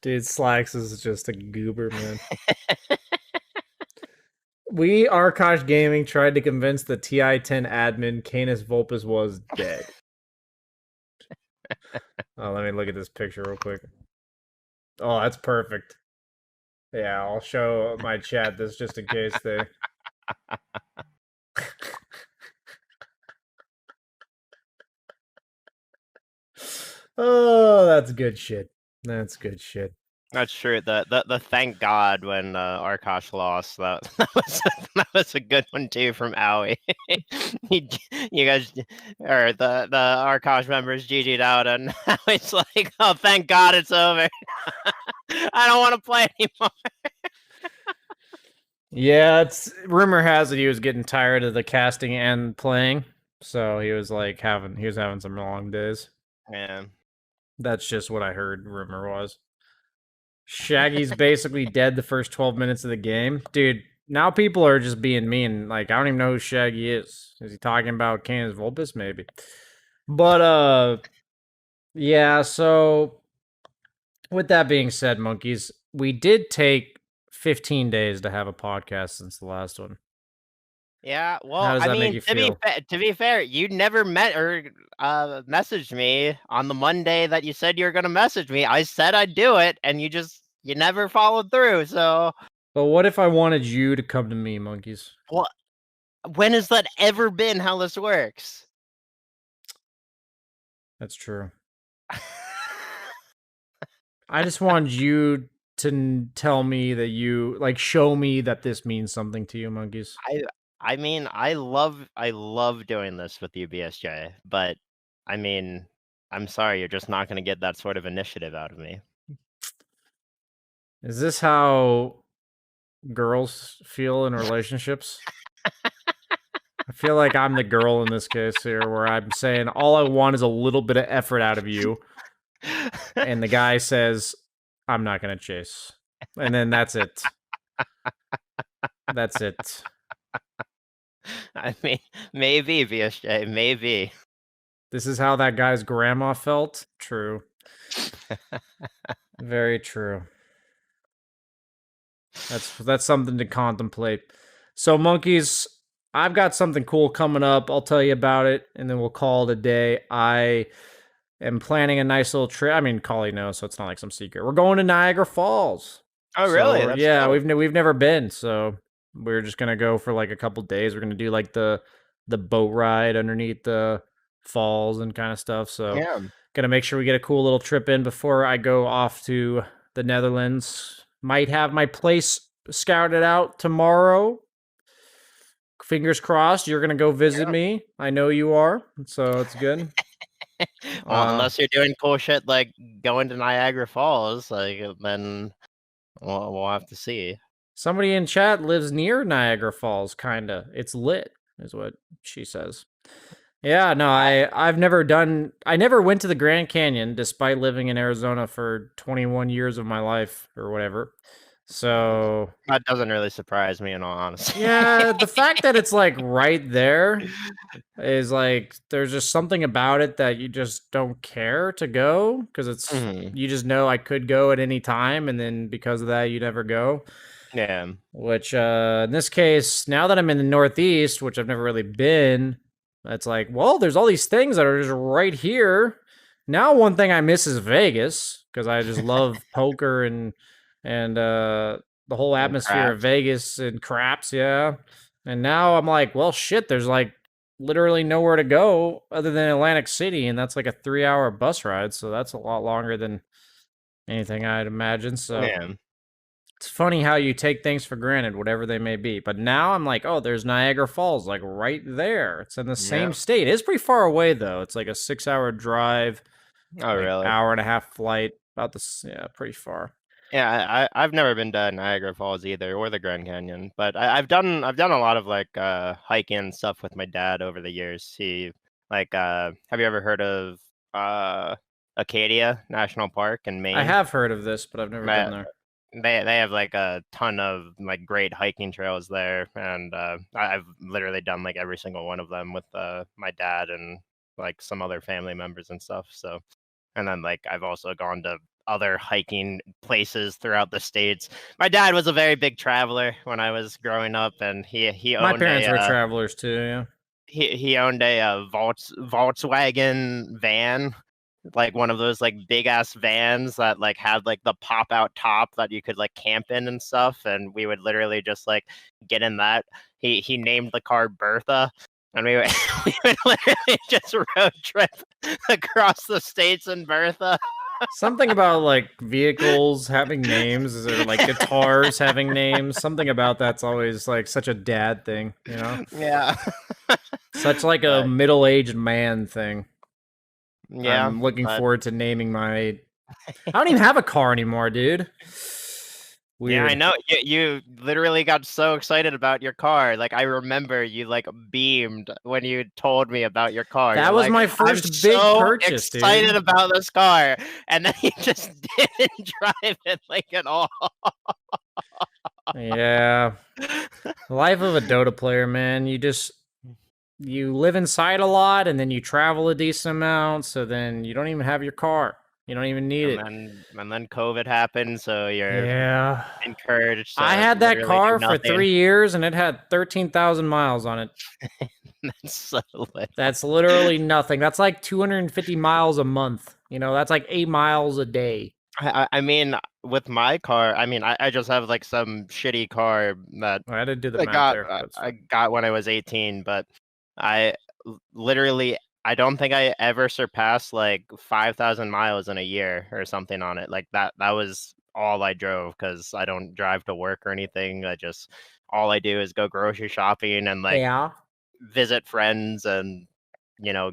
Dude, Slacks is just a goober, man. We, Arkosh Gaming, tried to convince the TI-10 admin Canis Vulpes was dead. Oh, let me look at this picture real quick. Oh, that's perfect. Yeah, I'll show my chat this just in case they... Oh, that's good shit. That's good shit. That's true. The thank God when Arkosh lost. That was a good one too from Owie. You guys or the Arkosh members GG'd out, and it's like, oh, thank God it's over. I don't want to play anymore. Yeah, rumor has it he was getting tired of the casting and playing, so he was like having some long days. Yeah, that's just what I heard. Rumor was. Shaggy's basically dead the first 12 minutes of the game. Dude, now people are just being mean. Like, I don't even know who Shaggy is. Is he talking about Canis Vulpes? Maybe. But, yeah, so with that being said, monkeys, we did take 15 days to have a podcast since the last one. Yeah, well, how does that make you feel? To be fair, you never met or messaged me on the Monday that you said you were gonna message me. I said I'd do it, and you never followed through. So, but what if I wanted you to come to me, monkeys? What? When has that ever been how this works? That's true. I just wanted you to tell me that you show me that this means something to you, monkeys. I mean, I love doing this with you, BSJ, but I mean, I'm sorry, you're just not going to get that sort of initiative out of me. Is this how girls feel in relationships? I feel like I'm the girl in this case here, where I'm saying all I want is a little bit of effort out of you, and the guy says, "I'm not gonna chase," and then that's it. That's it. I mean, maybe BSJ, maybe. This is how that guy's grandma felt. True. Very true. That's something to contemplate. So, monkeys, I've got something cool coming up. I'll tell you about it, and then we'll call it a day. I am planning a nice little trip. I mean, Collie knows, so it's not like some secret. We're going to Niagara Falls. Oh, really? So That's yeah, cool. we've never been, so we're just gonna go for like a couple days. We're gonna do like the boat ride underneath the falls and kind of stuff. So Yeah. gonna make sure we get a cool little trip in before I go off to the Netherlands. Might have my place scouted out tomorrow. Fingers crossed. You're gonna go visit Yeah. me. I know you are, so it's good. Well, unless you're doing cool shit like going to Niagara Falls, like then we'll have to see. Somebody in chat lives near Niagara Falls, kinda. It's lit, is what she says. Yeah, no, I've never done. I never went to the Grand Canyon, despite living in Arizona for 21 years of my life or whatever. So That doesn't really surprise me in all honesty. yeah, the fact that it's like right there is like there's just something about it that you just don't care to go because it's Mhm. you just know I could go at any time, and then because of that, you never go. Yeah. Which in this case, now that I'm in the Northeast, which I've never really been, it's like, well, there's all these things that are just right here. Now, one thing I miss is Vegas because I just love poker and the whole And atmosphere of craps. Vegas and craps, yeah. And now I'm like, well, shit, there's like literally nowhere to go other than Atlantic City, and that's like a 3-hour bus ride, so that's a lot longer than anything I'd imagine. So Yeah. it's funny how you take things for granted, whatever they may be. But now I'm like, oh, there's Niagara Falls, like right there. It's in the Yeah. same state. It's pretty far away though. It's like a 6-hour drive, Oh, like really? hour and a half flight. About this, yeah, pretty far. Yeah, I've never been to Niagara Falls either, or the Grand Canyon, but I've done a lot of like hiking and stuff with my dad over the years. He like have you ever heard of uh Acadia National Park in I Maine? have heard of this, but I've never been Ma- there. They have like a ton of like great hiking trails there, and I've literally done like every single one of them with my dad and like some other family members and stuff. So and then like I've also gone to other hiking places throughout the states. My dad was a very big traveler when I was growing up, and he My owned parents were travelers too. Yeah, he owned a Volkswagen van, like one of those like big ass vans that like had like the pop out top that you could like camp in and stuff. And we would literally just like get in that. He named the car Bertha. And we would, we would literally just road trip across the states in Bertha. something about like vehicles having names or like guitars having names. Something about that's always like such a dad thing, you know. Yeah. Such like a But middle-aged man thing. yeah, I'm looking but forward to naming my. I don't even have a car anymore, dude. yeah, I Weird. know you literally got so excited about your car. Like I remember you like beamed when you told me about your car. You're That was like, my "I'm first big so purchase, excited dude. about this car," and then you just didn't drive it like at all. Yeah. Life of a Dota player, man. You live inside a lot and then you travel a decent amount, so then you don't even have your car. You don't even need it. And then COVID happened, so you're Yeah. encouraged I to had that literally do car for nothing. 3 years and it had 13,000 miles on it. That's so little. That's literally nothing. That's like 250 miles a month. You know, that's like 8 miles a day. I mean, with my car, I mean, I just have like some shitty car that I had to do the math there, but it's I fine. got when I was 18, but I literally I don't think I ever surpassed like 5,000 miles in a year or something on it. Like that was all I drove because I don't drive to work or anything. I just all I do is go grocery shopping and like Yeah. visit friends and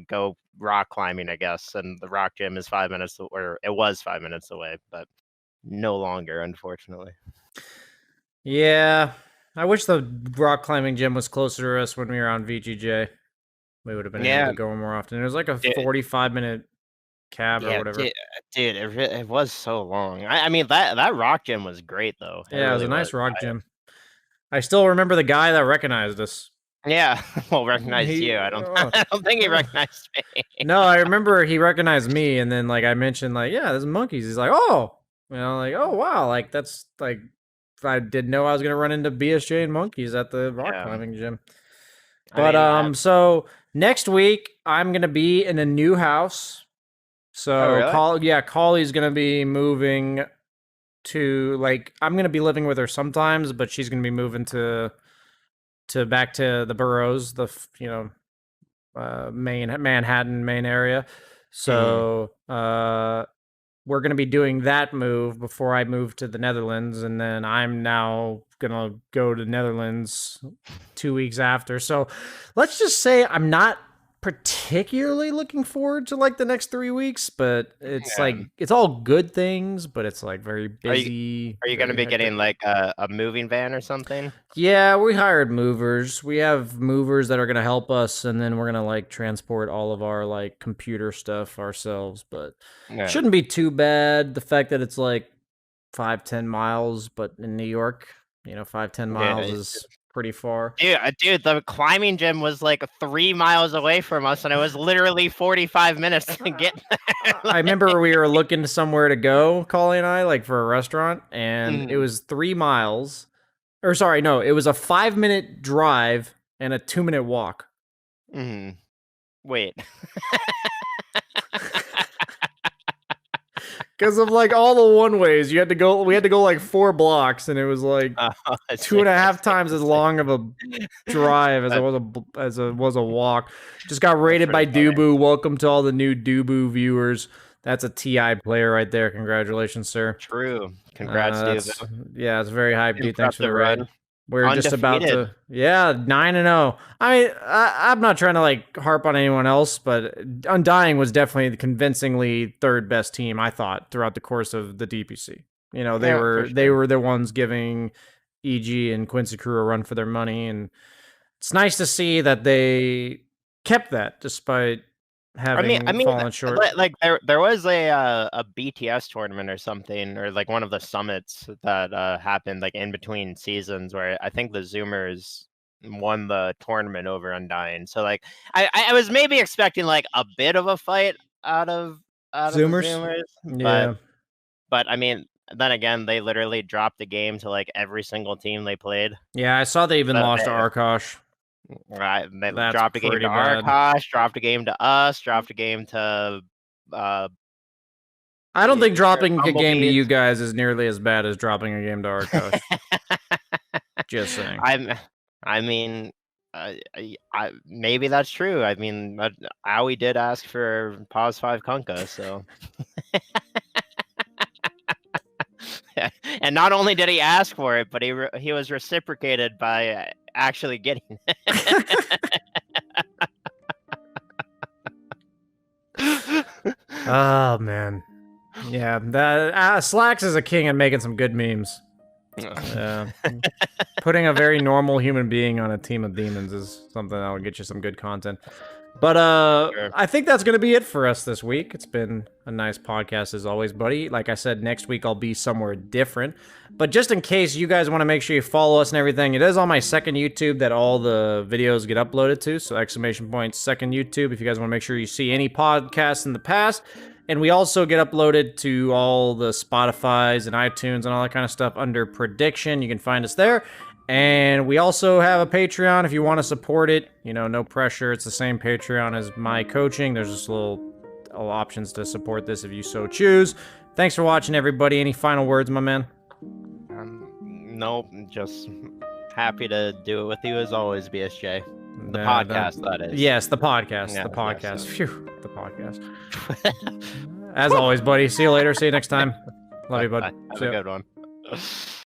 go rock climbing, I guess. And the rock gym is 5 minutes, or it was 5 minutes away, but no longer, unfortunately. Yeah. I wish the rock climbing gym was closer to us when we were on VGJ. We would have been able Yeah, to go more often. It was like a dude, 45-minute cab or yeah, whatever. dude, it was so long. I mean that rock gym was great though. It Yeah, it was really a was. nice rock gym. I still remember the guy that recognized us. Yeah, well, recognized He, you. I don't think he recognized me. no, I remember he recognized me, and then like I mentioned, like, yeah, there's monkeys. He's like, oh, like, oh wow, like that's like I didn't know I was gonna run into BSJ and monkeys at the rock Yeah, climbing gym. I But mean, so next week I'm gonna be in a new house. oh So really? Collie's gonna be moving to like I'm gonna be living with her sometimes, but she's gonna be moving to back to the boroughs, main Manhattan main area. Hmm. So we're gonna be doing that move before I move to the Netherlands, and then I'm now gonna go to Netherlands 2 weeks after. So let's just say I'm not particularly looking forward to like the next 3 weeks, but it's Yeah. like it's all good things, but it's like very Are you busy, are you gonna very be getting hectic. like a moving van or something? Yeah, we hired movers. We have movers that are gonna help us, and then we're gonna like transport all of our like computer stuff ourselves. But Yeah. shouldn't be too bad. The fact that it's like 5-10 miles, but in New York, 5-10 miles Yeah. is pretty far. Dude, the climbing gym was like 3 miles away from us, and it was literally 45 minutes to get there. I remember we were looking somewhere to go, Collie and I, like for a restaurant, and it Mhm, was 3 miles. Or sorry, no, it was a 5-minute drive and a 2-minute walk. mhm. Wait. Because of like all the one ways, we had to go like 4 blocks, and it was like Oh, I two see, and a I half see, times I as see. long of a drive as it That was a walk. Just got that's rated pretty by funny. Dubu. Welcome to all the new Dubu viewers. That's a TI player right there. Congratulations, sir. True. Congrats, dude. That's yeah, it's very hype, dude. Thanks for the Impressive raid. run. We're just about Undefeated. to 9-0. I mean, I'm not trying to like harp on anyone else, but Undying was definitely the convincingly third best team I thought throughout the course of the DPC. They Yeah, for were they sure. were the ones giving EG and Quincy Crew a run for their money, and it's nice to see that they kept that despite I having mean, fallen short. like there was a BTS tournament or something, or like one of the summits that happened like in between seasons, where I think the Zoomers won the tournament over Undying. So like, I was maybe expecting like a bit of a fight out of the Zoomers, Zoomers, yeah, but I mean, then again, they literally dropped the game to like every single team they played. yeah. I saw they even So lost to Arkosh. right, they That's dropped a game pretty to bad. Arkosh, dropped a game to us, dropped a game to uh I don't think sure, dropping a game to Bumblebees. you guys is nearly as bad as dropping a game to Arkosh. Just saying. I'm I mean, maybe that's true. I mean, Aoi did ask for pause 5 Kunkka, so and not only did he ask for it, but he was reciprocated by actually getting it. Oh man, yeah. That Slacks is a king at making some good memes. Yeah, putting a very normal human being on a team of demons is something that'll get you some good content. But Sure. I think that's gonna be it for us this week. It's been a nice podcast as always, buddy. Like I said, next week I'll be somewhere different. But just in case you guys want to make sure you follow us and everything, it is on my second YouTube that all the videos get uploaded to. So exclamation point second YouTube. If you guys want to make sure you see any podcasts in the past. And we also get uploaded to all the Spotify's and iTunes and all that kind of stuff under Prediction. You can find us there. And we also have a Patreon if you want to support it. No pressure. It's the same Patreon as my coaching. There's just little options to support this if you so choose. Thanks for watching, everybody. Any final words, my man? Nope, just happy to do it with you as always, BSJ. The podcast, that is. Yes, the podcast. Yeah, The yes, podcast. yes. Phew, the podcast. As always, buddy. See you later. See you next time. Love you, bud. Bye. Have See a ya. good one.